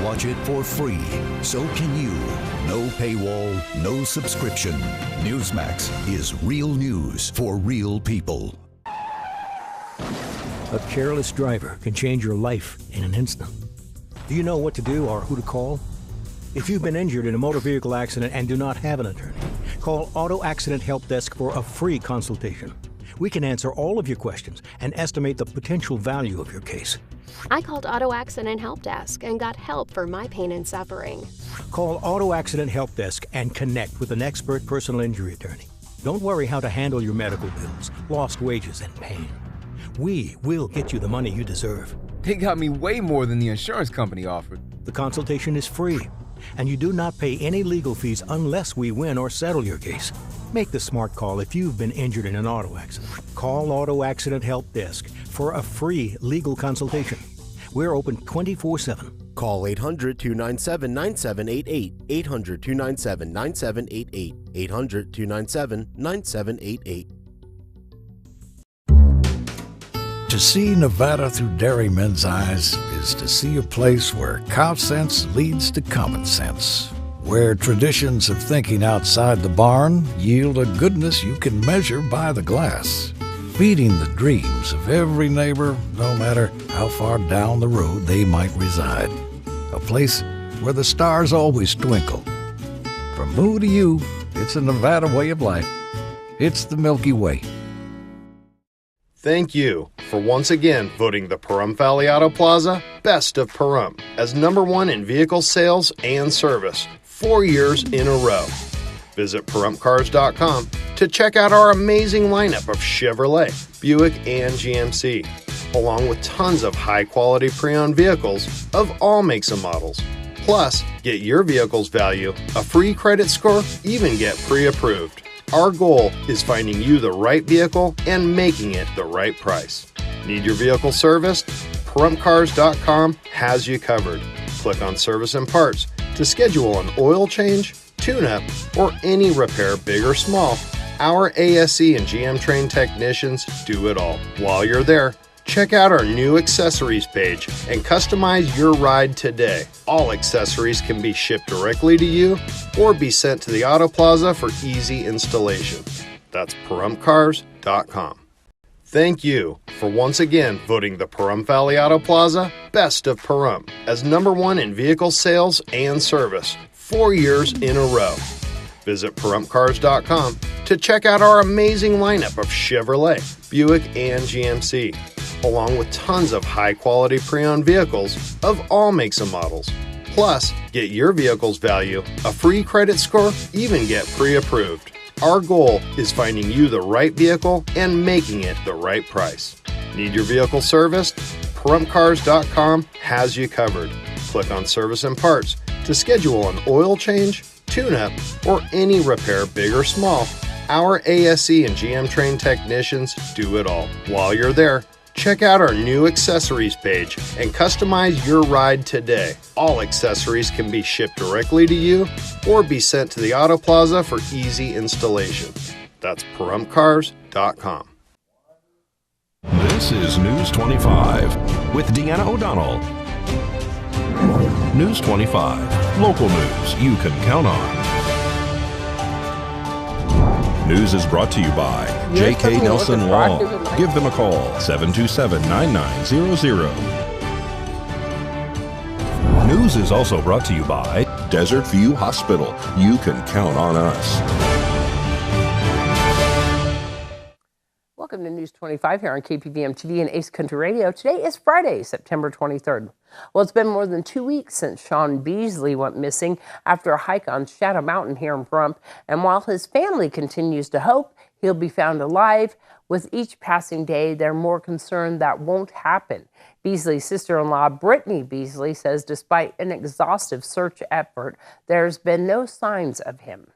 Watch it for free. So can you. No paywall, no subscription. Newsmax is real news for real people. A careless driver can change your life in an instant. Do you know what to do or who to call? If you've been injured in a motor vehicle accident and do not have an attorney, call Auto Accident Help Desk for a free consultation. We can answer all of your questions and estimate the potential value of your case. I called Auto Accident Help Desk and got help for my pain and suffering. Call Auto Accident Help Desk and connect with an expert personal injury attorney. Don't worry how to handle your medical bills, lost wages, and pain. We will get you the money you deserve. They got me way more than the insurance company offered. The consultation is free, and you do not pay any legal fees unless we win or settle your case. Make the smart call if you've been injured in an auto accident. Call Auto Accident Help Desk for a free legal consultation. We're open 24/7. Call 800-297-9788, 800-297-9788, 800-297-9788. To see Nevada through dairymen's eyes is to see a place where cow sense leads to common sense, where traditions of thinking outside the barn yield a goodness you can measure by the glass, feeding the dreams of every neighbor, no matter how far down the road they might reside. A place where the stars always twinkle. From Moo to you, it's a Nevada way of life. It's the Milky Way. Thank you for once again voting the Pahrump Valley Auto Plaza Best of Pahrump as #1 in vehicle sales and service 4 years in a row. Visit PahrumpCars.com to check out our amazing lineup of Chevrolet, Buick, and GMC, along with tons of high-quality pre-owned vehicles of all makes and models. Plus, get your vehicle's value, a free credit score, even get pre-approved. Our goal is finding you the right vehicle and making it the right price. Need your vehicle serviced? PahrumpCars.com has you covered. Click on Service and Parts to schedule an oil change, tune-up, or any repair, big or small. Our ASE and GM trained technicians do it all. While you're there, check out our new accessories page and customize your ride today. All accessories can be shipped directly to you or be sent to the Auto Plaza for easy installation. That's PahrumpCars.com. Thank you for once again voting the Pahrump Valley Auto Plaza Best of Pahrump as #1 in vehicle sales and service 4 years in a row. Visit PahrumpCars.com to check out our amazing lineup of Chevrolet, Buick, and GMC, along with tons of high-quality pre-owned vehicles of all makes and models. Plus, get your vehicle's value, a free credit score, even get pre-approved. Our goal is finding you the right vehicle and making it the right price. Need your vehicle serviced? PahrumpCars.com has you covered. Click on Service and Parts to schedule an oil change, tune-up, or any repair, big or small. Our ASE and GM trained technicians do it all. While you're there, check out our new accessories page and customize your ride today. All accessories can be shipped directly to you or be sent to the Auto Plaza for easy installation. That's PahrumpCars.com. This is News 25 with Deanna O'Donnell. News 25, local news you can count on. News is brought to you by J.K. Nelson Law. Give them a call, 727-9900. News is also brought to you by Desert View Hospital. You can count on us. Welcome to News 25 here on KPVM TV and Ace Country Radio. Today is Friday, September 23rd. Well, it's been more than 2 weeks since Sean Beasley went missing after a hike on Shadow Mountain here in Pahrump. And while his family continues to hope he'll be found alive, with each passing day, they're more concerned that won't happen. Beasley's sister-in-law, Brittany Beasley, says despite an exhaustive search effort, there's been no signs of him.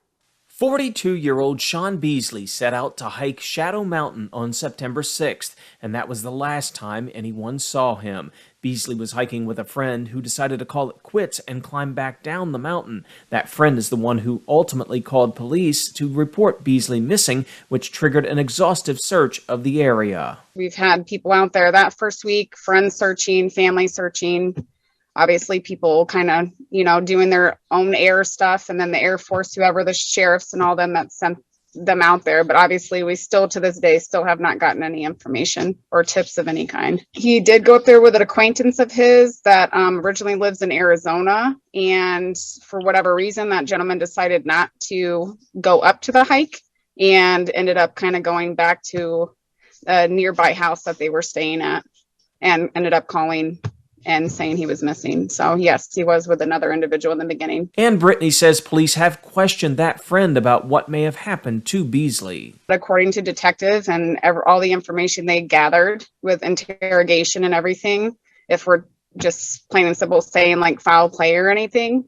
42-year-old Sean Beasley set out to hike Shadow Mountain on September 6th, and that was the last time anyone saw him. Beasley was hiking with a friend who decided to call it quits and climb back down the mountain. That friend is the one who ultimately called police to report Beasley missing, which triggered an exhaustive search of the area. We've had people out there that first week, friends searching, family searching. obviously people kind of, doing their own air stuff, and then the Air Force, whoever, the sheriffs and all them that sent them out there. But obviously we still to this day still have not gotten any information or tips of any kind. He did go up there with an acquaintance of his that originally lives in Arizona, and for whatever reason that gentleman decided not to go up to the hike and ended up kind of going back to a nearby house that they were staying at, and ended up calling and saying he was missing. So yes, he was with another individual in the beginning. And Brittany says police have questioned that friend about what may have happened to Beasley. According to detectives and all the information they gathered with interrogation and everything, if we're just plain and simple saying like foul play or anything,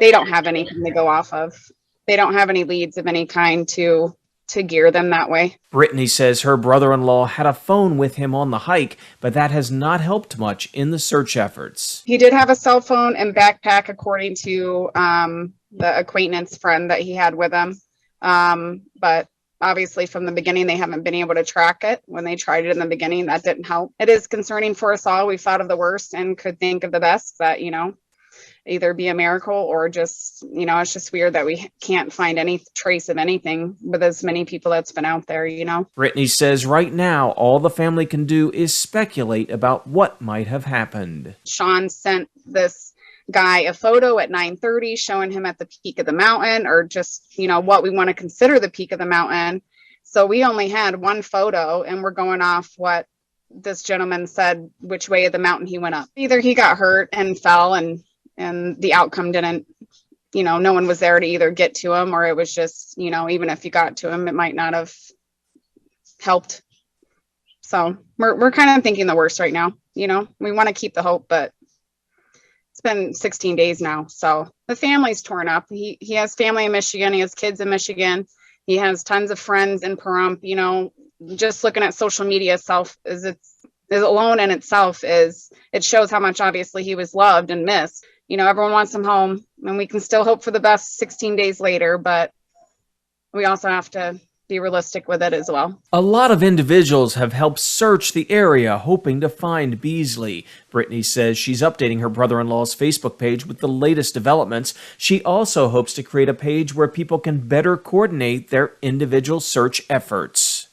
they don't have anything to go off of. They don't have any leads of any kind to gear them that way. Brittany says her brother-in-law had a phone with him on the hike, but that has not helped much in the search efforts. He did have a cell phone and backpack, according to the acquaintance friend that he had with him. But obviously from the beginning, they haven't been able to track it. When they tried it in the beginning, that didn't help. It is concerning for us all. We thought of the worst and could think of the best, that, either be a miracle or just, it's just weird that we can't find any trace of anything with as many people that's been out there, Brittany says right now, all the family can do is speculate about what might have happened. Sean sent this guy a photo at 9:30 showing him at the peak of the mountain, or just, what we want to consider the peak of the mountain. So we only had one photo, and we're going off what this gentleman said, which way of the mountain he went up. Either he got hurt and fell, and the outcome didn't, no one was there to either get to him, or it was just, even if you got to him, it might not have helped. So we're kind of thinking the worst right now. We want to keep the hope, but it's been 16 days now. So the family's torn up. He has family in Michigan. He has kids in Michigan. He has tons of friends in Pahrump. Just looking at social media itself is alone in itself it shows how much obviously he was loved and missed. Everyone wants him home, and we can still hope for the best 16 days later, but we also have to be realistic with it as well. A lot of individuals have helped search the area hoping to find Beasley. Brittany says she's updating her brother-in-law's Facebook page with the latest developments. She also hopes to create a page where people can better coordinate their individual search efforts.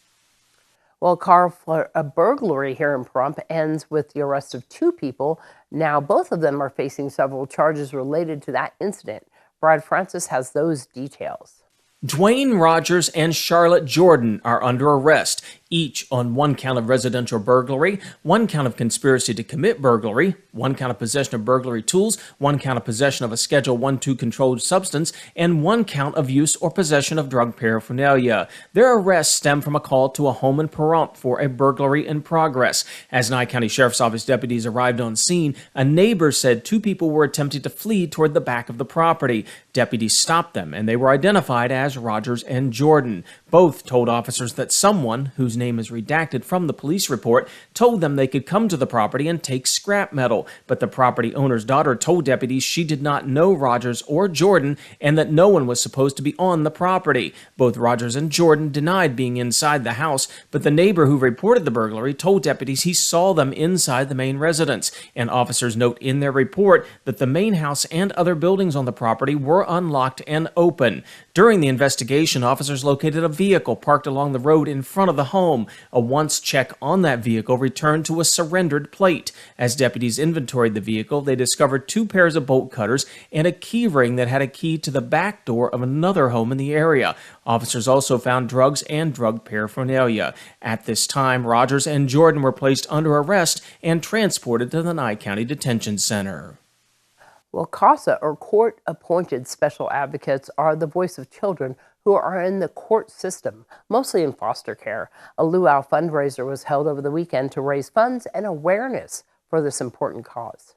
Well, Carl, a burglary here in Pahrump ends with the arrest of 2 people. Now, both of them are facing several charges related to that incident. Brad Francis has those details. Dwayne Rogers and Charlotte Jordan are under arrest, each on 1 count of residential burglary, 1 count of conspiracy to commit burglary, 1 count of possession of burglary tools, 1 count of possession of a Schedule 1-2 controlled substance, and 1 count of use or possession of drug paraphernalia. Their arrests stem from a call to a home in Pahrump for a burglary in progress. As Nye County Sheriff's Office deputies arrived on scene, a neighbor said 2 people were attempting to flee toward the back of the property. Deputies stopped them, and they were identified as Rogers and Jordan. Both told officers that someone, whose name is redacted from the police report, told them they could come to the property and take scrap metal, but the property owner's daughter told deputies she did not know Rogers or Jordan and that no one was supposed to be on the property. Both Rogers and Jordan denied being inside the house, but the neighbor who reported the burglary told deputies he saw them inside the main residence, and officers note in their report that the main house and other buildings on the property were unlocked and open. During the investigation, officers located a vehicle parked along the road in front of the home. A once check on that vehicle returned to a surrendered plate. As deputies inventoried the vehicle, they discovered 2 pairs of bolt cutters and a key ring that had a key to the back door of another home in the area. Officers also found drugs and drug paraphernalia. At this time, Rogers and Jordan were placed under arrest and transported to the Nye County Detention Center. Well, CASA, or court-appointed special advocates, are the voice of children who are in the court system, mostly in foster care. A luau fundraiser was held over the weekend to raise funds and awareness for this important cause.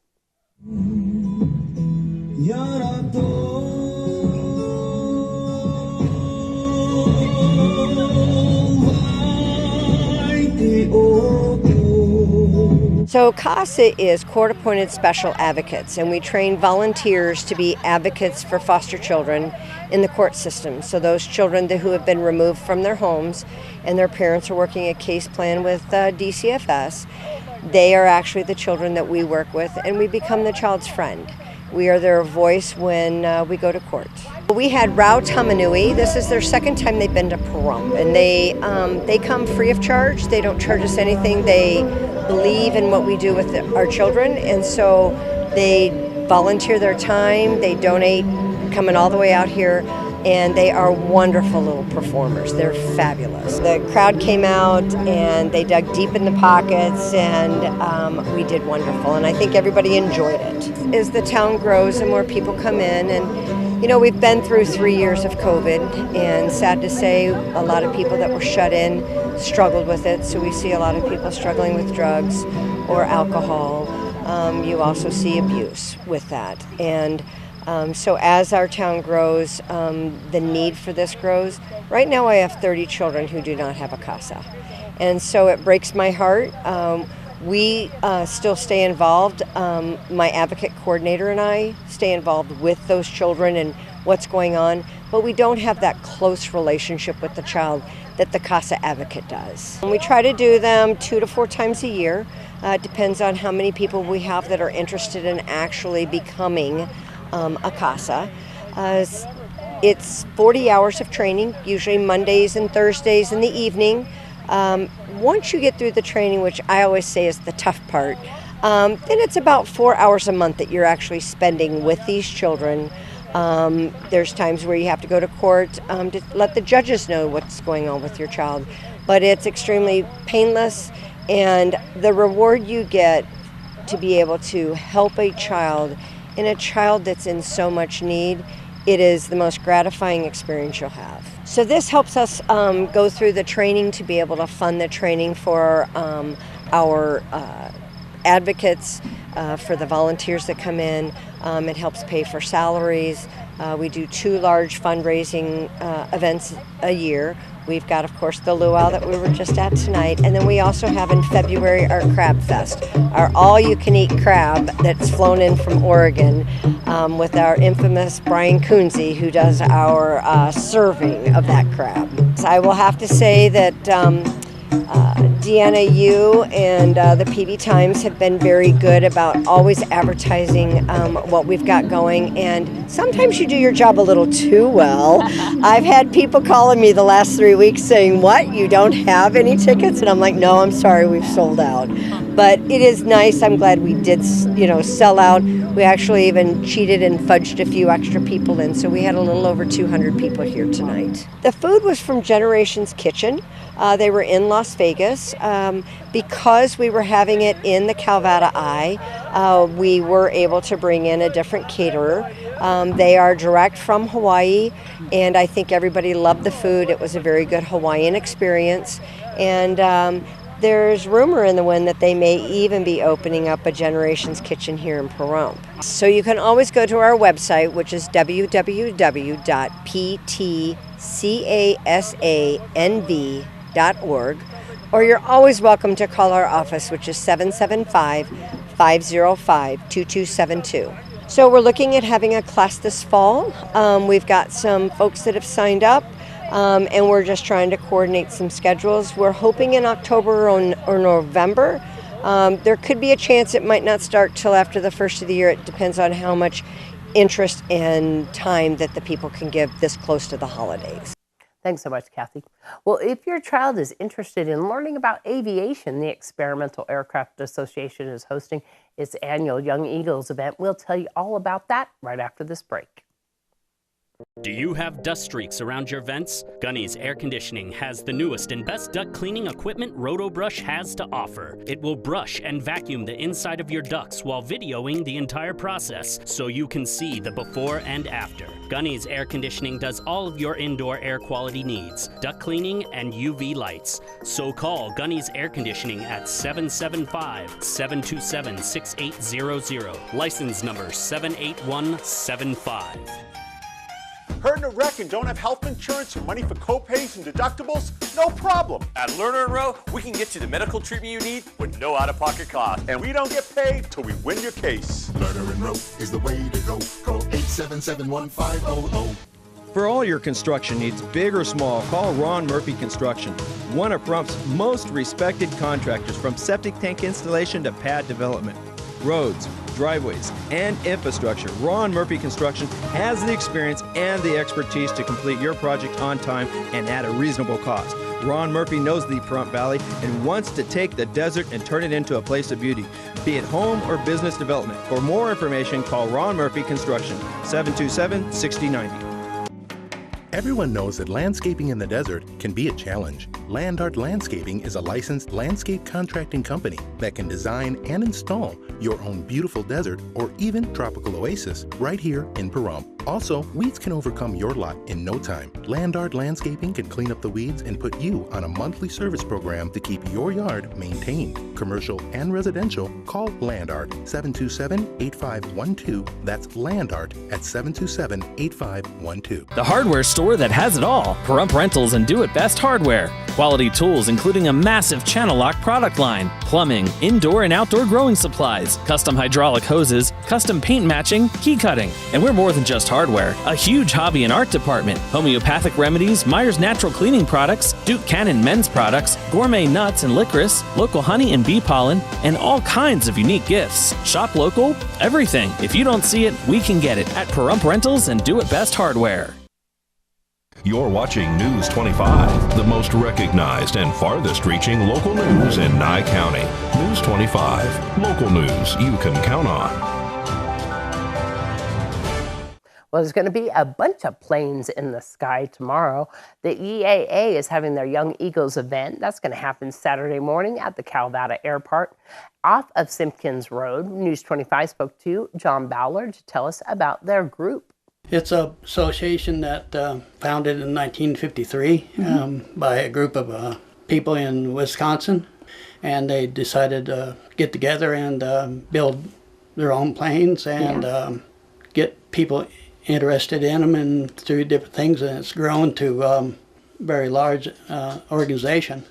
So CASA is court-appointed special advocates, and we train volunteers to be advocates for foster children in the court system. So those children who have been removed from their homes and their parents are working a case plan with DCFS, they are actually the children that we work with, and we become the child's friend. We are their voice when we go to court. We had Rao Tamanui. This is their second time they've been to Pahrump, and they come free of charge. They don't charge us anything. They believe in what we do with our children, and so they volunteer their time. They donate, coming all the way out here, and they are wonderful little performers. They're fabulous. The crowd came out and they dug deep in the pockets, and we did wonderful, and I think everybody enjoyed it. As the town grows and more people come in, and you know, we've been through 3 years of COVID, and sad to say, a lot of people that were shut in struggled with it, so we see a lot of people struggling with drugs or alcohol. You also see abuse with that, and so as our town grows, the need for this grows. Right now I have 30 children who do not have a CASA. And so it breaks my heart. We still stay involved. My advocate coordinator and I stay involved with those children and what's going on, but we don't have that close relationship with the child that the CASA advocate does. And we try to do them 2 to 4 times a year. It depends on how many people we have that are interested in actually becoming a CASA. It's 40 hours of training, usually Mondays and Thursdays in the evening. Once you get through the training, which I always say is the tough part, then it's about 4 hours a month that you're actually spending with these children. There's times where you have to go to court to let the judges know what's going on with your child, but it's extremely painless, and the reward you get to be able to help a child, and a child that's in so much need, it is the most gratifying experience you'll have. So this helps us go through the training to be able to fund the training for our advocates, for the volunteers that come in. It helps pay for salaries. We do 2 large fundraising events a year. We've got, of course, the luau that we were just at tonight, and then we also have in February our Crab Fest, our all-you-can-eat crab that's flown in from Oregon with our infamous Brian Coonsey, who does our serving of that crab. So I will have to say that Deanna, you and the PV Times have been very good about always advertising what we've got going, and sometimes you do your job a little too well. I've had people calling me the last 3 weeks saying, "What, you don't have any tickets?" And I'm like, "No, I'm sorry, we've sold out." But it is nice. I'm glad we did, sell out. We actually even cheated and fudged a few extra people in, so we had a little over 200 people here tonight. The food was from Generations Kitchen. They were in Las Vegas. Because we were having it in the Calvada Eye, we were able to bring in a different caterer. They are direct from Hawaii, and I think everybody loved the food. It was a very good Hawaiian experience, and there's rumor in the wind that they may even be opening up a Generations Kitchen here in Pahrump. So you can always go to our website, which is www.ptcasanv.org, or you're always welcome to call our office, which is 775-505-2272. So we're looking at having a class this fall. We've got some folks that have signed up, and we're just trying to coordinate some schedules. We're hoping in October or November. There could be a chance it might not start till after the first of the year. It depends on how much interest and time that the people can give this close to the holidays. Thanks so much, Kathy. Well, if your child is interested in learning about aviation, the Experimental Aircraft Association is hosting its annual Young Eagles event. We'll tell you all about that right after this break. Do you have dust streaks around your vents? Gunny's Air Conditioning has the newest and best duct cleaning equipment RotoBrush has to offer. It will brush and vacuum the inside of your ducts while videoing the entire process so you can see the before and after. Gunny's Air Conditioning does all of your indoor air quality needs, duct cleaning and UV lights. So call Gunny's Air Conditioning at 775-727-6800. License number 78175. Hurt in a wreck and don't have health insurance or money for co-pays and deductibles? No problem. At Lerner & Rowe, we can get you the medical treatment you need with no out-of-pocket cost. And we don't get paid till we win your case. Lerner & Rowe is the way to go. Call 877-1500. For all your construction needs, big or small, call Ron Murphy Construction, one of Pahrumph's most respected contractors, from septic tank installation to pad development. Roads, driveways, and infrastructure. Ron Murphy Construction has the experience and the expertise to complete your project on time and at a reasonable cost. Ron Murphy knows the Pahrump Valley and wants to take the desert and turn it into a place of beauty, be it home or business development. For more information, call Ron Murphy Construction, 727-6090. Everyone knows that landscaping in the desert can be a challenge. Land Art Landscaping is a licensed landscape contracting company that can design and install your own beautiful desert or even tropical oasis right here in Pahrump. Also, weeds can overcome your lot in no time. Land Art Landscaping can clean up the weeds and put you on a monthly service program to keep your yard maintained. Commercial and residential, call Land Art 727-8512. That's Land Art at 727-8512. The hardware store that has it all. Pahrump Rentals and Do It Best Hardware. Quality tools including a massive channel lock product line, plumbing, indoor and outdoor growing supplies, custom hydraulic hoses, custom paint matching, key cutting. And we're more than just hardware. A huge hobby and art department, homeopathic remedies, Meyer's natural cleaning products, Duke Cannon men's products, gourmet nuts and licorice, local honey and bee pollen, and all kinds of unique gifts. Shop local, everything. If you don't see it, we can get it at Pahrump Rentals and Do It Best Hardware. You're watching News 25, the most recognized and farthest reaching local news in Nye County. News 25, local news you can count on. Well, there's going to be a bunch of planes in the sky tomorrow. The EAA is having their Young Eagles event. That's going to happen Saturday morning at the Calvada Airport off of Simpkins Road. News 25 spoke to John Ballard to tell us about their group. It's an association that founded in 1953 by a group of people in Wisconsin, and they decided to get together and build their own planes and get people interested in them and through different things, and it's grown to a very large organization.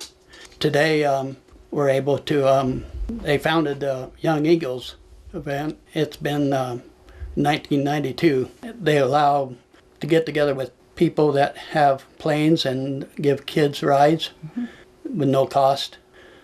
Today we're able to, they founded the Young Eagles event. It's been 1992. They allow to get together with people that have planes and give kids rides with no cost.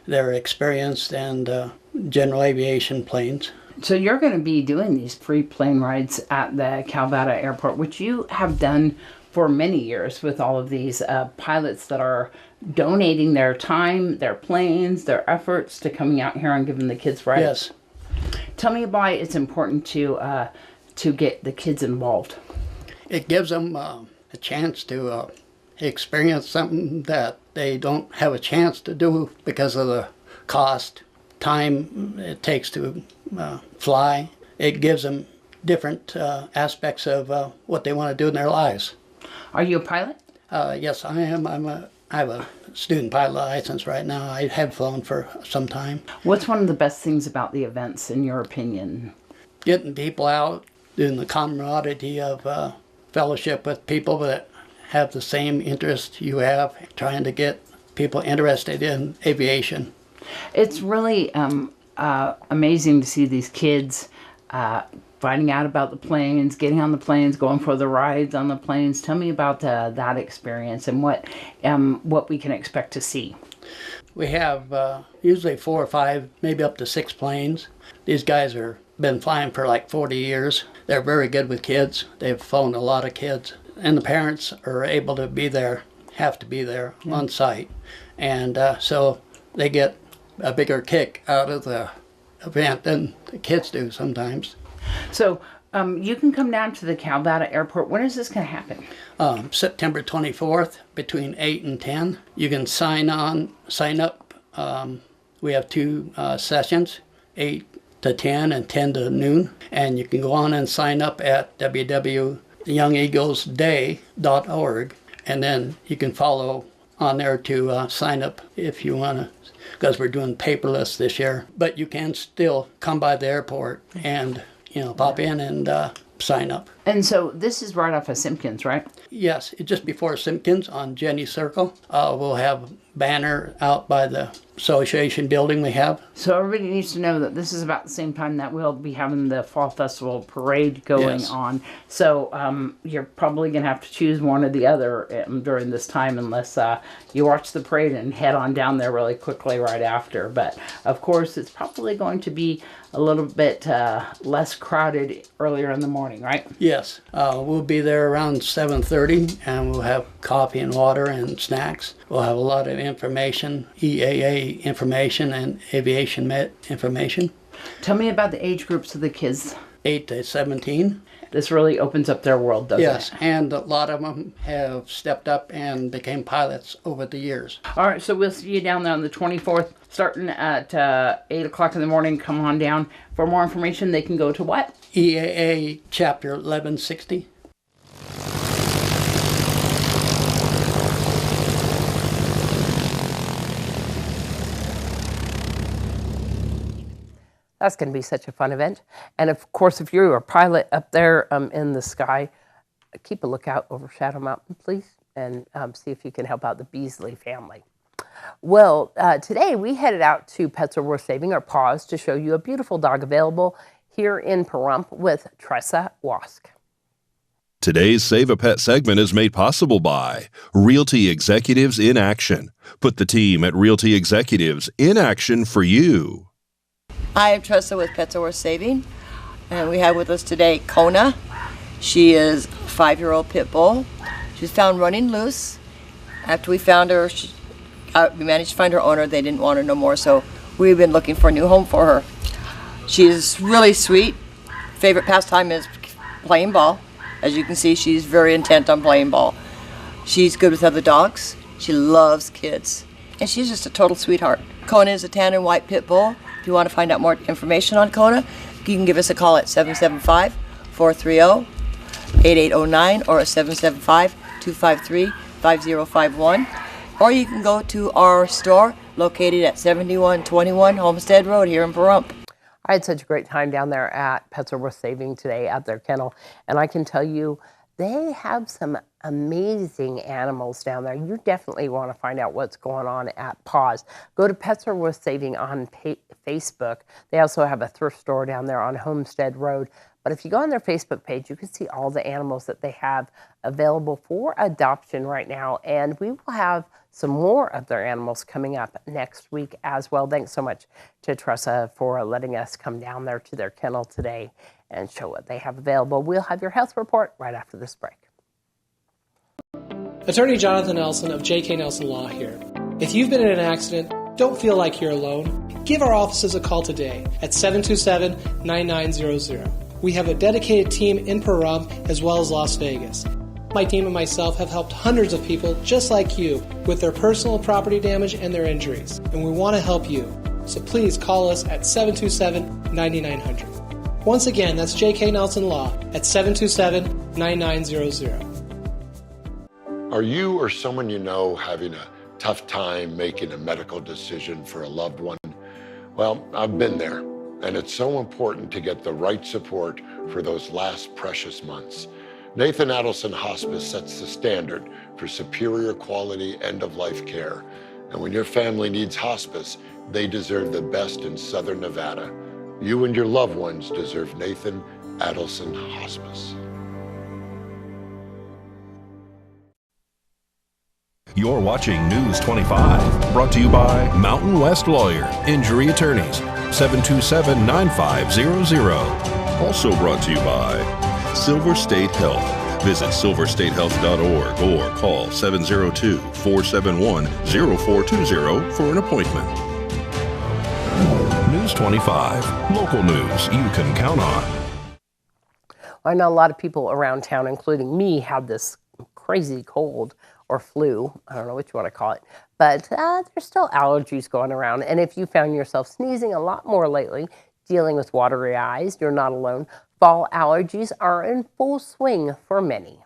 They're experienced and general aviation planes. So you're going to be doing these free plane rides at the Calvada Airport, which you have done for many years with all of these pilots that are donating their time, their planes, their efforts to coming out here and giving the kids rides. Yes. Tell me why it's important to get the kids involved. It gives them a chance to experience something that they don't have a chance to do because of the cost, time it takes to fly. It gives them different aspects of what they want to do in their lives. Are you a pilot? Yes, I am. I have a student pilot license right now. I have flown for some time. What's one of the best things about the events, in your opinion? Getting people out, doing the camaraderie of fellowship with people that have the same interest you have, trying to get people interested in aviation. It's really amazing to see these kids finding out about the planes, getting on the planes, going for the rides on the planes. Tell me about that experience and what we can expect to see. We have usually 4 or 5, maybe up to 6 planes. These guys are been flying for like 40 years. They're very good with kids. They've flown a lot of kids. And the parents are able to be there, have to be there on site. And so they get a bigger kick out of the event than the kids do sometimes. So you can come down to the Calvada Airport. When is this going to happen? September 24th between 8 and 10. You can sign up. We have 2 sessions, 8 to 10 and 10 to noon. And you can go on and sign up at www.youngeaglesday.org. And then you can follow on there to sign up if you want to, because we're doing paperless this year. But you can still come by the airport and pop in and sign up. And so this is right off of Simpkins, right? Yes, just before Simpkins on Jenny Circle. We'll have banner out by the association building we have. So everybody needs to know that this is about the same time that we'll be having the Fall Festival parade going on. So you're probably going to have to choose one or the other during this time unless you watch the parade and head on down there really quickly right after. But of course, it's probably going to be a little bit less crowded earlier in the morning, right? Yes, we'll be there around 7:30 and we'll have coffee and water and snacks. We'll have a lot of information, EAA information and aviation med information. Tell me about the age groups of the kids. 8 to 17. This really opens up their world, doesn't it? Yes, and a lot of them have stepped up and became pilots over the years. All right, so we'll see you down there on the 24th, starting at 8 o'clock in the morning. Come on down. For more information, they can go to what? EAA Chapter 1160. That's going to be such a fun event. And of course, if you're a pilot up there in the sky, keep a lookout over Shadow Mountain, please, and see if you can help out the Beasley family. Well, today we headed out to Pets Are Worth Saving, or PAWS, to show you a beautiful dog available here in Pahrump with Tressa Wask. Today's Save a Pet segment is made possible by Realty Executives in Action. Put the team at Realty Executives in action for you. Hi, I'm Tressa with Pets Are Worth Saving, and we have with us today Kona. She is a 5-year-old pit bull. She was found running loose. After we found her, we managed to find her owner. They didn't want her no more, so we've been looking for a new home for her. She's really sweet. Favorite pastime is playing ball. As you can see, she's very intent on playing ball. She's good with other dogs. She loves kids, and she's just a total sweetheart. Kona is a tan and white pit bull. If you want to find out more information on Kona, you can give us a call at 775-430-8809 or 775-253-5051. Or you can go to our store located at 7121 Homestead Road here in Pahrump. I had such a great time down there at Pets Are Worth Saving today at their kennel, and I can tell you they have some amazing animals down there. You definitely want to find out what's going on at PAWS. Go to Pets Are Worth Saving on Facebook. They also have a thrift store down there on Homestead Road. But if you go on their Facebook page, you can see all the animals that they have available for adoption right now. And we will have some more of their animals coming up next week as well. Thanks so much to Tressa for letting us come down there to their kennel today and show what they have available. We'll have your health report right after this break. Attorney Jonathan Nelson of J.K. Nelson Law here. If you've been in an accident, don't feel like you're alone. Give our offices a call today at 727-9900. We have a dedicated team in Pahrump as well as Las Vegas. My team and myself have helped hundreds of people just like you with their personal property damage and their injuries, and we want to help you. So please call us at 727-9900. Once again, that's J.K. Nelson Law at 727-9900. Are you or someone you know having a tough time making a medical decision for a loved one? Well, I've been there, and it's so important to get the right support for those last precious months. Nathan Adelson Hospice sets the standard for superior quality end-of-life care. And when your family needs hospice, they deserve the best in Southern Nevada. You and your loved ones deserve Nathan Adelson Hospice. You're watching News 25, brought to you by Mountain West Lawyer, Injury Attorneys, 727-9500. Also brought to you by Silver State Health. Visit silverstatehealth.org or call 702-471-0420 for an appointment. News 25, local news you can count on. I know a lot of people around town, including me, had this crazy cold or flu. I don't know which you want to call it. But there's still allergies going around. And if you found yourself sneezing a lot more lately, dealing with watery eyes, you're not alone. Fall allergies are in full swing for many.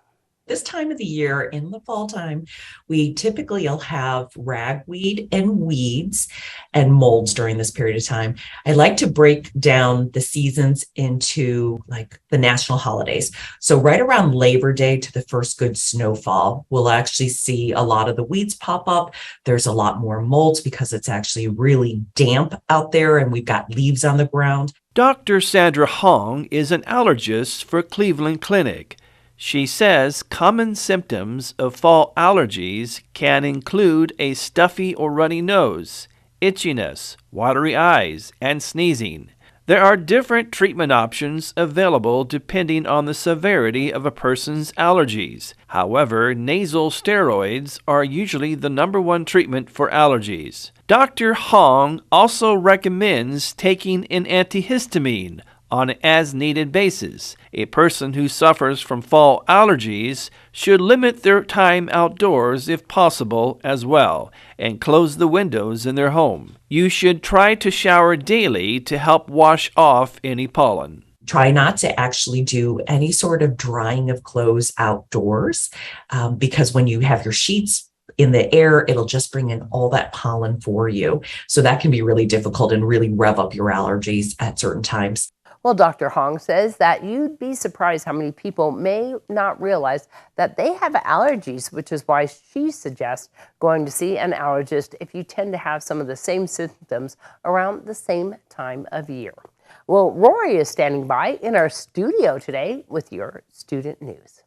This time of the year, in the fall time, we typically will have ragweed and weeds and molds during this period of time. I like to break down the seasons into like the national holidays. So right around Labor Day to the first good snowfall, we'll actually see a lot of the weeds pop up. There's a lot more molds because it's actually really damp out there and we've got leaves on the ground. Dr. Sandra Hong is an allergist for Cleveland Clinic. She says common symptoms of fall allergies can include a stuffy or runny nose, itchiness, watery eyes, and sneezing. There are different treatment options available depending on the severity of a person's allergies. However, nasal steroids are usually the #1 treatment for allergies. Dr. Hong also recommends taking an antihistamine on an as-needed basis. A person who suffers from fall allergies should limit their time outdoors if possible as well, and close the windows in their home. You should try to shower daily to help wash off any pollen. Try not to actually do any sort of drying of clothes outdoors because when you have your sheets in the air, it'll just bring in all that pollen for you. So that can be really difficult and really rev up your allergies at certain times. Well, Dr. Hong says that you'd be surprised how many people may not realize that they have allergies, which is why she suggests going to see an allergist if you tend to have some of the same symptoms around the same time of year. Well, Rory is standing by in our studio today with your student news.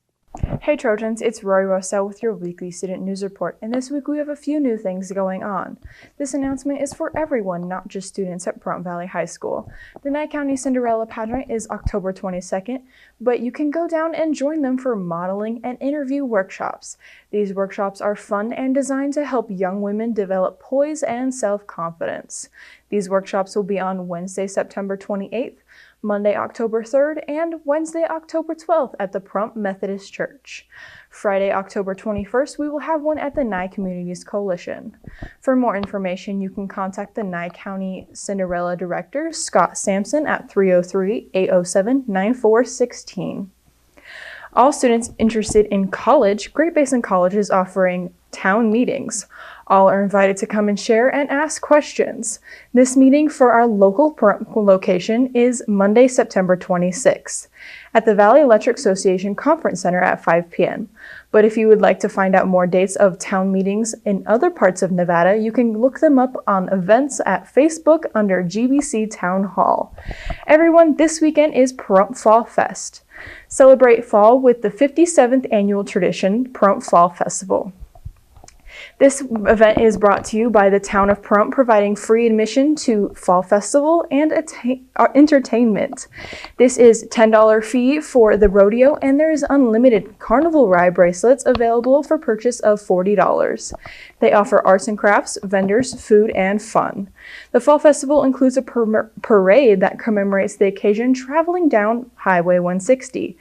Hey Trojans, it's Rory Rossell with your weekly student news report, and this week we have a few new things going on. This announcement is for everyone, not just students at Pahrump Valley High School. The Nye County Cinderella pageant is October 22nd, but you can go down and join them for modeling and interview workshops. These workshops are fun and designed to help young women develop poise and self-confidence. These workshops will be on Wednesday, September 28th, Monday, October 3rd, and Wednesday, October 12th at the Pahrump Methodist Church. Friday, October 21st, we will have one at the Nye Communities Coalition. For more information, you can contact the Nye County Cinderella Director, Scott Sampson, at 303-807-9416. All students interested in college, Great Basin College is offering town meetings. All are invited to come and share and ask questions. This meeting for our local location is Monday, September 26th at the Valley Electric Association Conference Center at 5 p.m. But if you would like to find out more dates of town meetings in other parts of Nevada, you can look them up on events at Facebook under GBC Town Hall. Everyone, this weekend is Pahrump Fall Fest. Celebrate fall with the 57th annual tradition, Pahrump Fall Festival. This event is brought to you by the town of Pahrump, providing free admission to Fall Festival and entertainment. This is $10 fee for the rodeo, and there is unlimited carnival ride bracelets available for purchase of $40. They offer arts and crafts, vendors, food, and fun. The Fall Festival includes a parade that commemorates the occasion, traveling down Highway 160.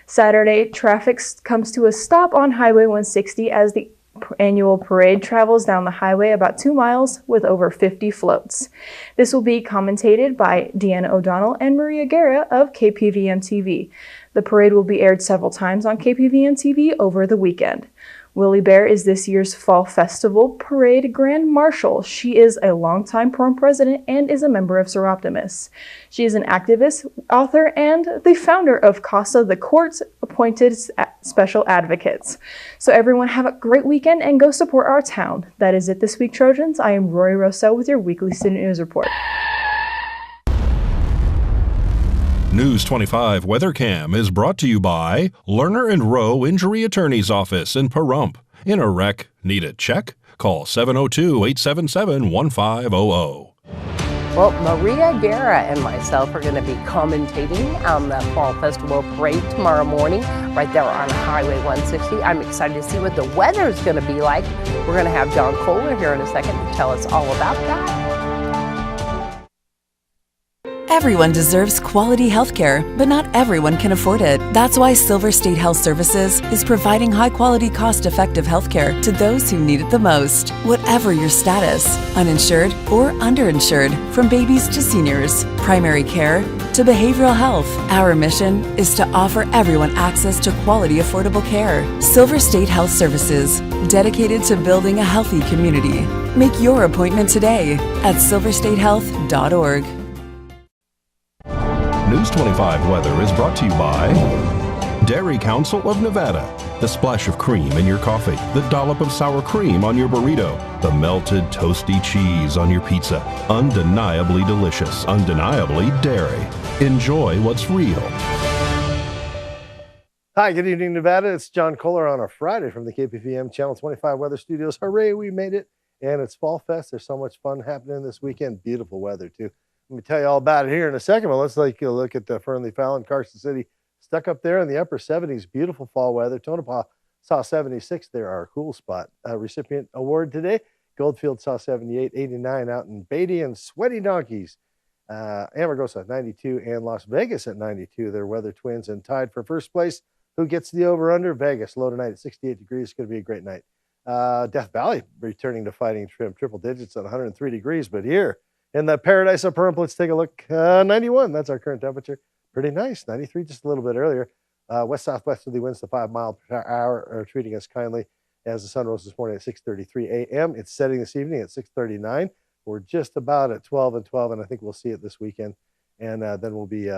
Saturday, traffic comes to a stop on Highway 160 as the annual parade travels down the highway about 2 miles with over 50 floats. This will be commentated by Deanna O'Donnell and Maria Guerra of KPVM TV. The parade will be aired several times on KPVM TV over the weekend. Willie Bear is this year's Fall Festival Parade Grand Marshal. She is a longtime Pahrump resident and is a member of Seroptimus. She is an activist, author, and the founder of CASA, the court's appointed special advocates. So everyone have a great weekend and go support our town. That is it this week, Trojans. I am Rory Rossell with your weekly student news report. News 25 WeatherCam is brought to you by Lerner and Rowe Injury Attorney's Office in Pahrump. In a wreck, need a check? Call 702-877-1500. Well, Maria Guerra and myself are going to be commentating on the Fall Festival Parade tomorrow morning, right there on Highway 160. I'm excited to see what the weather is going to be like. We're going to have John Kohler here in a second to tell us all about that. Everyone deserves quality health care, but not everyone can afford it. That's why Silver State Health Services is providing high-quality, cost-effective health care to those who need it the most. Whatever your status, uninsured or underinsured, from babies to seniors, primary care to behavioral health, our mission is to offer everyone access to quality, affordable care. Silver State Health Services, dedicated to building a healthy community. Make your appointment today at silverstatehealth.org. News 25 weather is brought to you by Dairy Council of Nevada. The splash of cream in your coffee, the dollop of sour cream on your burrito, the melted toasty cheese on your pizza. Undeniably delicious, undeniably dairy. Enjoy what's real. Hi, good evening, Nevada. It's John Kohler on a Friday from the KPVM Channel 25 Weather Studios. Hooray, we made it. And it's Fall Fest. There's so much fun happening this weekend. Beautiful weather, too. Let me tell you all about it here in a second. But let's take a look at the Fernley Fallon, Carson City. Stuck up there in the upper 70s. Beautiful fall weather. Tonopah saw 76 there, our cool spot. Recipient award today. Goldfield saw 78, 89 out in Beatty and Sweaty Donkeys. Amargosa at 92 and Las Vegas at 92. They're weather twins and tied for first place. Who gets the over-under? Vegas. Low tonight at 68 degrees. It's going to be a great night. Death Valley returning to fighting trim. Triple digits at 103 degrees. But here in the paradise of Pahrump, let's take a look. 91. That's our current temperature. Pretty nice. 93 just a little bit earlier. West-southwesterly winds to 5 miles per hour are treating us kindly as the sun rose this morning at 6:33 a.m. It's setting this evening at 6:39. We're just about at 12 and 12, and I think we'll see it this weekend. And then we'll be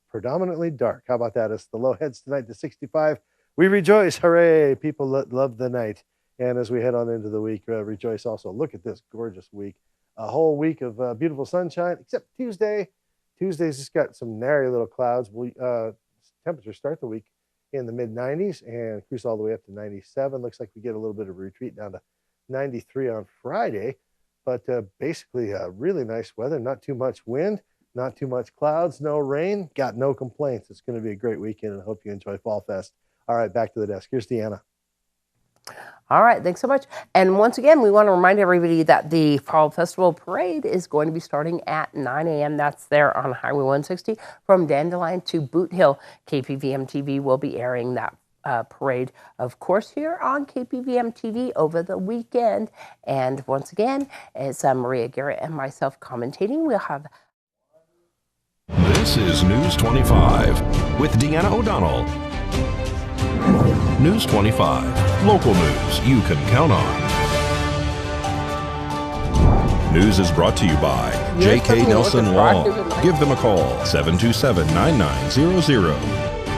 predominantly dark. How about that? As the low heads tonight to 65. We rejoice. Hooray. People love the night. And as we head on into the week, rejoice also. Look at this gorgeous week. A whole week of beautiful sunshine, except Tuesday. Tuesday's just got some nary little clouds. Temperatures start the week in the mid-90s and cruise all the way up to 97. Looks like we get a little bit of a retreat down to 93 on Friday. But basically, really nice weather. Not too much wind, not too much clouds, no rain. Got no complaints. It's going to be a great weekend, and I hope you enjoy Fall Fest. All right, back to the desk. Here's Deanna. All right, thanks so much. And once again, we want to remind everybody that the Fall Festival Parade is going to be starting at 9 a.m. That's there on Highway 160 from Dandelion to Boot Hill. KPVM TV will be airing that parade, of course, here on KPVM TV over the weekend. And once again, it's Maria Garrett and myself commentating. We'll have... This is News 25 with Deanna O'Donnell. News 25, local news you can count on. News is brought to you by J.K. Nelson Law. Give them a call, 727-9900.